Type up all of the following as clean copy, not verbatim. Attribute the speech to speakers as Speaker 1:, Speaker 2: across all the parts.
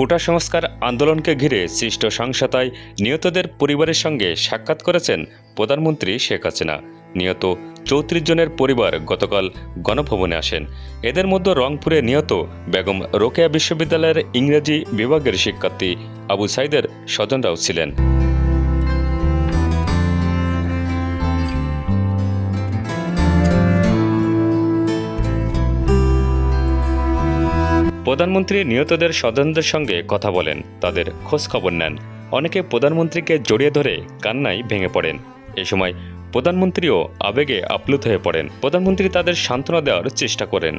Speaker 1: কোটা সংস্কার আন্দোলনকে ঘিরে সৃষ্ট সহিংসতায় নিহতদের পরিবারের সঙ্গে সাক্ষাৎ করেছেন প্রধানমন্ত্রী শেখ হাসিনা। নিহত ৩৪ জনের পরিবার গতকাল গণভবনে আসেন। এদের মধ্যে রংপুরে নিহত বেগম রোকেয়া বিশ্ববিদ্যালয়ের ইংরেজি বিভাগের শিক্ষার্থী আবু সাইদের স্বজনরাও ছিলেন। প্রধানমন্ত্রী নিহতদের স্বজনদের সঙ্গে কথা বলেন, তাদের খোঁজ খবর নেন। অনেকে প্রধানমন্ত্রীকে জড়িয়ে ধরে কান্নায় ভেঙে পড়েন। এ সময় প্রধানমন্ত্রীও আবেগে আপ্লুত হয়ে পড়েন। প্রধানমন্ত্রী তাদের সান্ত্বনা দেওয়ার চেষ্টা করেন।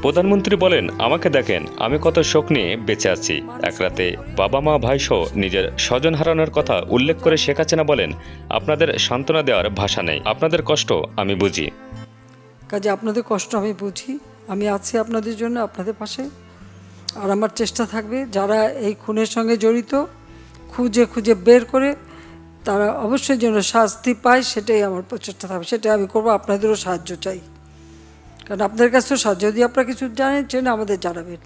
Speaker 1: প্রধানমন্ত্রী বলেন, আমাকে দেখেন, আমি কত শোক নিয়ে বেঁচে আছি। এক রাতে বাবা মা ভাই সহ নিজের স্বজন হারানোর কথা উল্লেখ করে শেখ হাসিনা বলেন, আপনাদের সান্ত্বনা দেওয়ার ভাষা নেই, আপনাদের কষ্ট আমি বুঝি।
Speaker 2: কাজে আপনাদের কষ্ট আমি বুঝি, আমি আছি আপনাদের জন্য, আপনাদের পাশে। আর আমার চেষ্টা থাকবে যারা এই খুনের সঙ্গে জড়িত খুঁজে খুঁজে বের করে তারা অবশ্যই যেন শাস্তি পায়, সেটাই আমার প্রচেষ্টা থাকবে, সেটাই আমি করবো। আপনাদেরও সাহায্য চাই, কারণ আপনাদের কাছেও সাহায্য, যদি আপনারা কিছু জানেন আমাদের জানাবেন।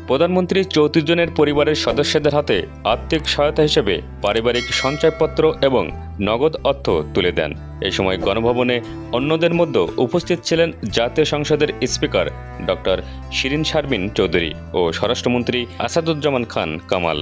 Speaker 1: প্রধানমন্ত্রী ৩৪ জনের পরিবারের সদস্যদের হাতে আর্থিক সহায়তা হিসেবে পারিবারিক সঞ্চয়পত্র এবং নগদ অর্থ তুলে দেন। এই সময় গণভবনে অন্যদের মধ্যে উপস্থিত ছিলেন জাতীয় সংসদের স্পিকার ডক্টর শিরিন শারমিন চৌধুরী ও স্বরাষ্ট্রমন্ত্রী আসাদুজ্জামান খান কামাল।